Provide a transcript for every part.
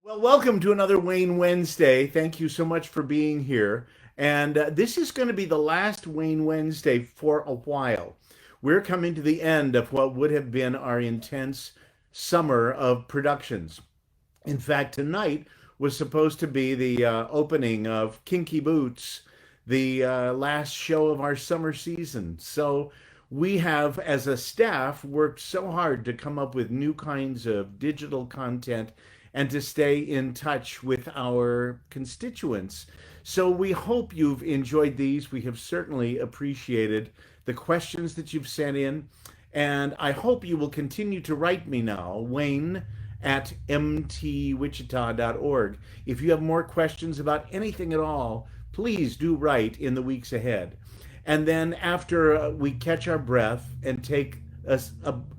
Well, welcome to another Wayne Wednesday. Thank you so much for being here. And this is going to be the last Wayne Wednesday for a while. We're coming to the end of what would have been our intense summer of productions. In fact, tonight was supposed to be the opening of Kinky Boots, the last show of our summer season. So we have, as a staff, worked so hard to come up with new kinds of digital content and to stay in touch with our constituents. So we hope you've enjoyed these. We have certainly appreciated the questions that you've sent in. And I hope you will continue to write me now, Wayne at mtwichita.org. If you have more questions about anything at all, please do write in the weeks ahead. And then after we catch our breath and take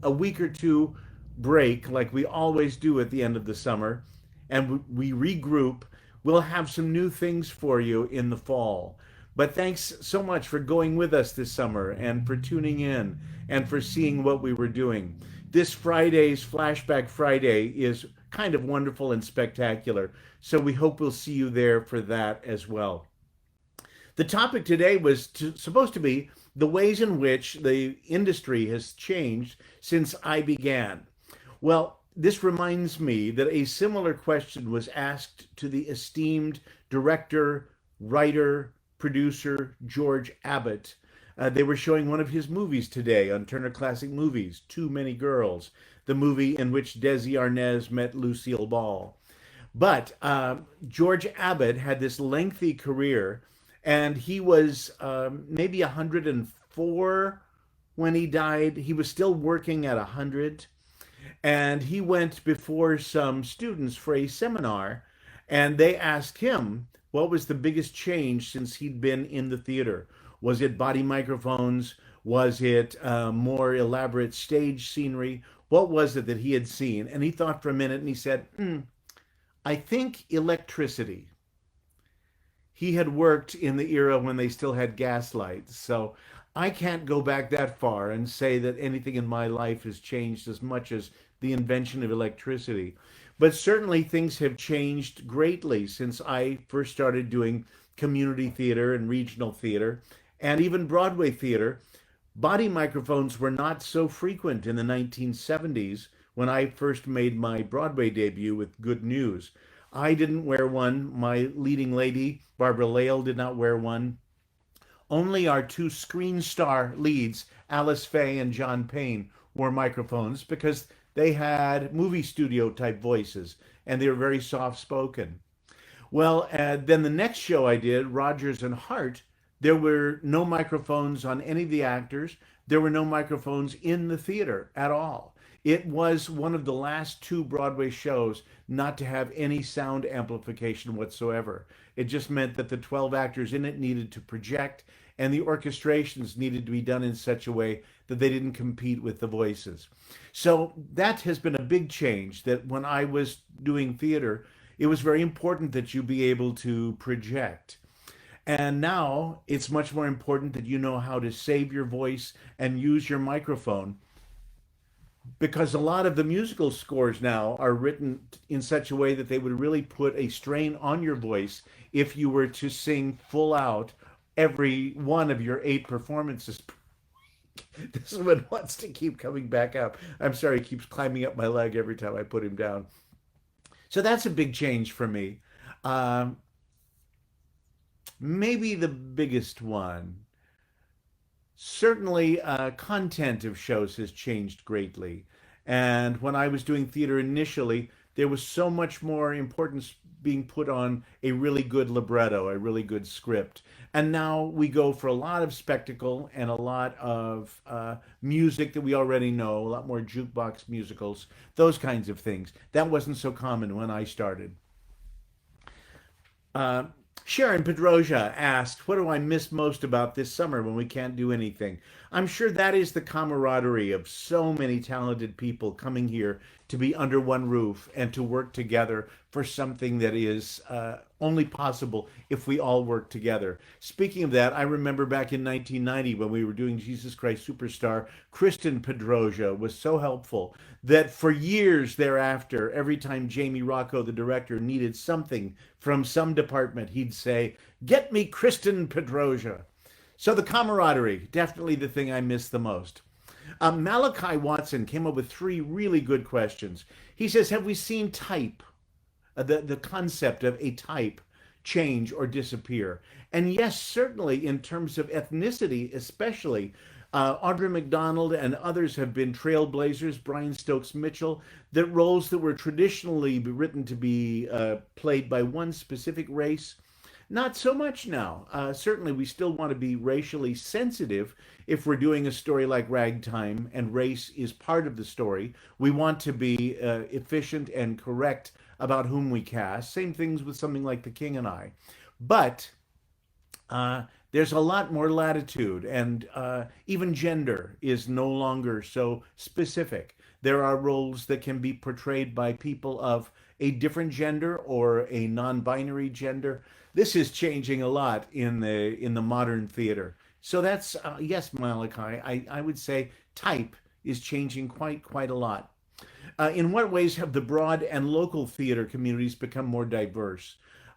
a week or two break, like we always do at the end of the summer, and we regroup, we'll have some new things for you in the fall. But thanks so much for going with us this summer and for tuning in and for seeing what we were doing. This Friday's Flashback Friday is kind of wonderful and spectacular. So we hope we'll see you there for that as well. The topic today was supposed to be the ways in which the industry has changed since I began. Well, this reminds me that a similar question was asked to the esteemed director, writer, producer George Abbott. They were showing one of his movies today on Turner Classic Movies, Too Many Girls, the movie in which Desi Arnaz met Lucille Ball. But George Abbott had this lengthy career, and he was maybe 104 when he died. He was still working at 100, and he went before some students for a seminar, and they asked him what was the biggest change since he'd been in the theater. Was it body microphones? Was it more elaborate stage scenery? What was it that he had seen? And he thought for a minute and he said, I think electricity. He had worked in the era when they still had gas lights. So I can't go back that far and say that anything in my life has changed as much as the invention of electricity. But certainly things have changed greatly since I first started doing community theater and regional theater and even Broadway theater. Body microphones were not so frequent in the 1970s when I first made my Broadway debut with Good News. I didn't wear one. My leading lady, Barbara Lale, did not wear one. Only our two screen star leads, Alice Faye and John Payne, wore microphones because they had movie studio type voices and they were very soft spoken. Well, then the next show I did, Rogers and Hart, there were no microphones on any of the actors. There were no microphones in the theater at all. It was one of the last two Broadway shows not to have any sound amplification whatsoever. It just meant that the 12 actors in it needed to project, and the orchestrations needed to be done in such a way that they didn't compete with the voices. So that has been a big change, that when I was doing theater, it was very important that you be able to project. And now it's much more important that you know how to save your voice and use your microphone, because a lot of the musical scores now are written in such a way that they would really put a strain on your voice if you were to sing full out every one of your 8 performances. This one wants to keep coming back up. I'm sorry, he keeps climbing up my leg every time I put him down. So that's a big change for me. Um, Maybe the biggest one. Certainly, content of shows has changed greatly. And when I was doing theater initially, there was so much more importance being put on a really good libretto, a really good script. And now we go for a lot of spectacle and a lot of music that we already know, a lot more jukebox musicals, those kinds of things. That wasn't so common when I started. Uh, Sharon Pedroja asked, what do I miss most about this summer when we can't do anything? I'm sure that is the camaraderie of so many talented people coming here to be under one roof and to work together for something that is only possible if we all work together. Speaking of that, I remember back in 1990 when we were doing Jesus Christ Superstar, Kristen Pedroja was so helpful that for years thereafter, every time Jamie Rocco, the director, needed something from some department, he'd say, "Get me Kristen Pedroja." So the camaraderie, definitely the thing I miss the most. Malachi Watson came up with three really good questions. He says, have we seen type, the concept of a type, change or disappear? And yes, certainly in terms of ethnicity, especially. Audra McDonald and others have been trailblazers, Brian Stokes Mitchell, that roles that were traditionally written to be played by one specific race. Not so much now. Certainly, we still want to be racially sensitive if we're doing a story like Ragtime and race is part of the story. We want to be efficient and correct about whom we cast. Same things with something like The King and I. But there's a lot more latitude, and even gender is no longer so specific. There are roles that can be portrayed by people of a different gender or a non-binary gender. This is changing a lot in the modern theater. So that's yes, Malachi. I would say type is changing quite a lot. In what ways have the broad and local theater communities become more diverse?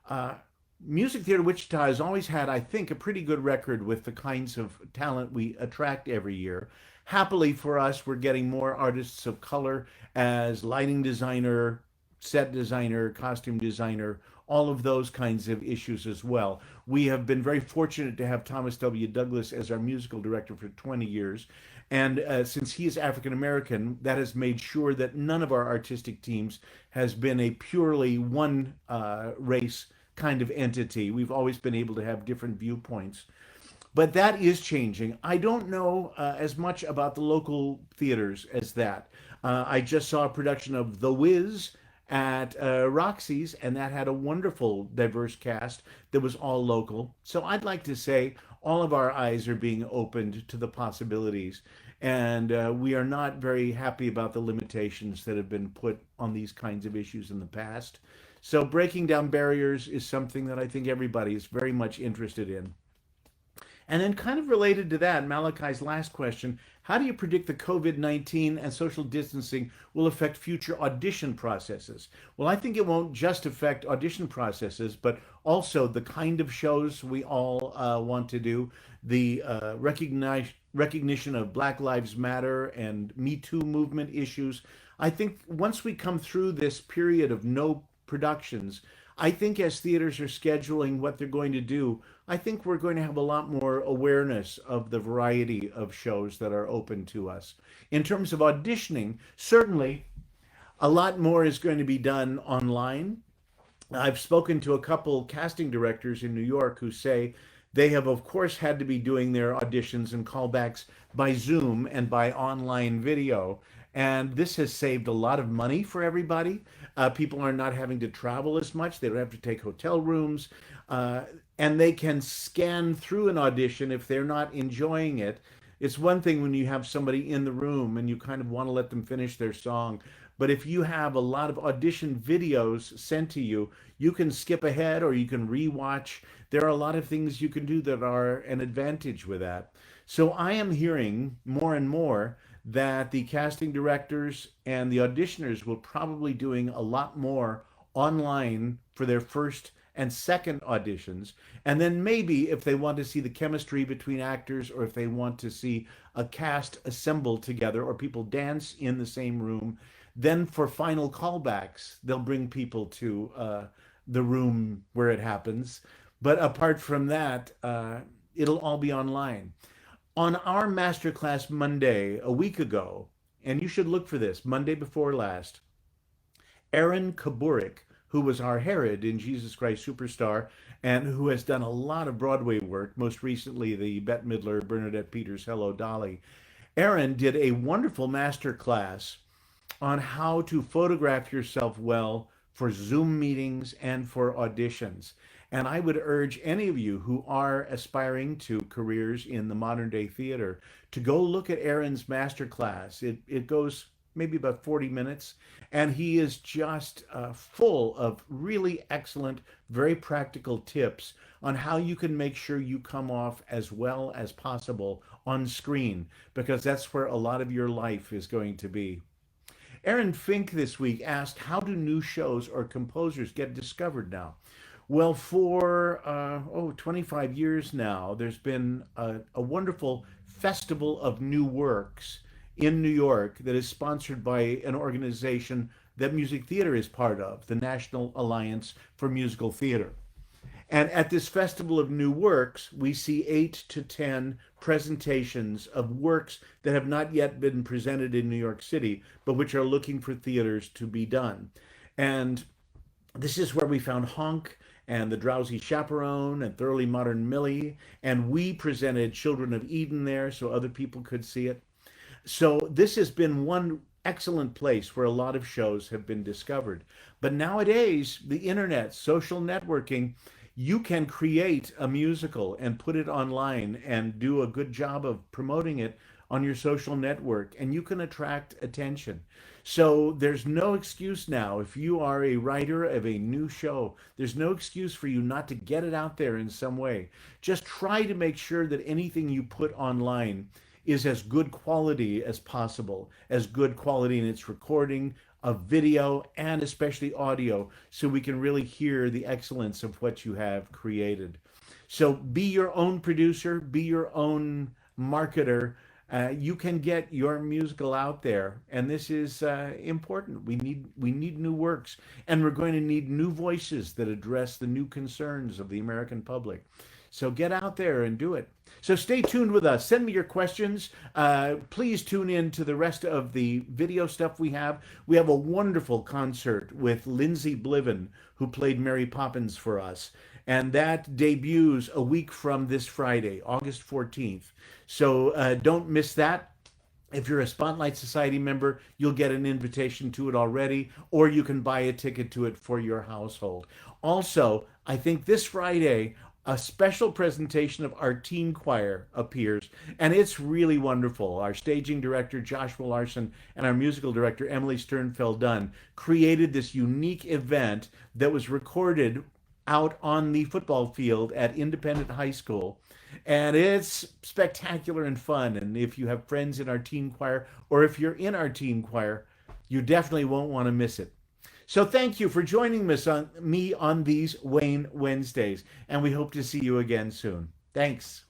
Uh, Music Theater Wichita has always had, I think, a pretty good record with the kinds of talent we attract every year. Happily for us, we're getting more artists of color as lighting designer, set designer, costume designer, all of those kinds of issues as well. We have been very fortunate to have Thomas W. Douglas as our musical director for 20 years. And since he is African American, that has made sure that none of our artistic teams has been a purely one race kind of entity. We've always been able to have different viewpoints. But that is changing. I don't know as much about the local theaters as that. I just saw a production of The Wiz at Roxy's, and that had a wonderful, diverse cast that was all local. So I'd like to say all of our eyes are being opened to the possibilities, and we are not very happy about the limitations that have been put on these kinds of issues in the past. So breaking down barriers is something that I think everybody is very much interested in. And then, kind of related to that, Malachi's last question, how do you predict the COVID-19 and social distancing will affect future audition processes? Well, I think it won't just affect audition processes, but also the kind of shows we all want to do, the recognition of Black Lives Matter and Me Too movement issues. I think once we come through this period of no productions, I think as theaters are scheduling what they're going to do, I think we're going to have a lot more awareness of the variety of shows that are open to us. In terms of auditioning, certainly a lot more is going to be done online. I've spoken to a couple casting directors in New York who say they have, of course, had to be doing their auditions and callbacks by Zoom and by online video. And this has saved a lot of money for everybody. People are not having to travel as much. They don't have to take hotel rooms. And they can scan through an audition if they're not enjoying it. It's one thing when you have somebody in the room and you kind of want to let them finish their song. But if you have a lot of audition videos sent to you, you can skip ahead or you can rewatch. There are a lot of things you can do that are an advantage with that. So I am hearing more and more that the casting directors and the auditioners will probably doing a lot more online for their first and second auditions. And then maybe if they want to see the chemistry between actors or if they want to see a cast assemble together or people dance in the same room, then for final callbacks, they'll bring people to the room where it happens. But apart from that, it'll all be online. On our masterclass Monday, a week ago, and you should look for this, Monday before last, Aaron Kaburik, who was our Herod in Jesus Christ Superstar and who has done a lot of Broadway work, most recently the Bette Midler, Bernadette Peters, Hello Dolly. Aaron did a wonderful master class on how to photograph yourself well for Zoom meetings and for auditions. And I would urge any of you who are aspiring to careers in the modern day theater to go look at Aaron's masterclass. It goes maybe about 40 minutes. And he is just full of really excellent, very practical tips on how you can make sure you come off as well as possible on screen, because that's where a lot of your life is going to be. Aaron Fink this week asked, how do new shows or composers get discovered now? Well, for 25 years now, there's been a wonderful festival of new works in New York that is sponsored by an organization that music theater is part of, the National Alliance for Musical Theater. And at this Festival of New Works, we see 8 to 10 presentations of works that have not yet been presented in New York City, but which are looking for theaters to be done. And this is where we found Honk and The Drowsy Chaperone and Thoroughly Modern Millie. And we presented Children of Eden there so other people could see it. So this has been one excellent place where a lot of shows have been discovered. But nowadays, the internet, social networking, you can create a musical and put it online and do a good job of promoting it on your social network, and you can attract attention. So there's no excuse now. If you are a writer of a new show, there's no excuse for you not to get it out there in some way. Just try to make sure that anything you put online is as good quality as possible, as good quality in its recording of video and especially audio, so we can really hear the excellence of what you have created. So be your own producer, be your own marketer. You can get your musical out there, and this is important. We need new works, and we're going to need new voices that address the new concerns of the American public. So get out there and do it. So stay tuned with us. Send me your questions. Please tune in to the rest of the video stuff we have. We have a wonderful concert with Lindsay Bliven, who played Mary Poppins for us. And that debuts a week from this Friday, August 14th. So don't miss that. If you're a Spotlight Society member, you'll get an invitation to it already, or you can buy a ticket to it for your household. Also, I think this Friday, a special presentation of our teen choir appears, and it's really wonderful. Our staging director, Joshua Larson, and our musical director, Emily Sternfeld Dunn, created this unique event that was recorded out on the football field at Independent High School. And it's spectacular and fun. And if you have friends in our teen choir, or if you're in our teen choir, you definitely won't want to miss it. So thank you for joining me on these Wayne Wednesdays, and we hope to see you again soon. Thanks.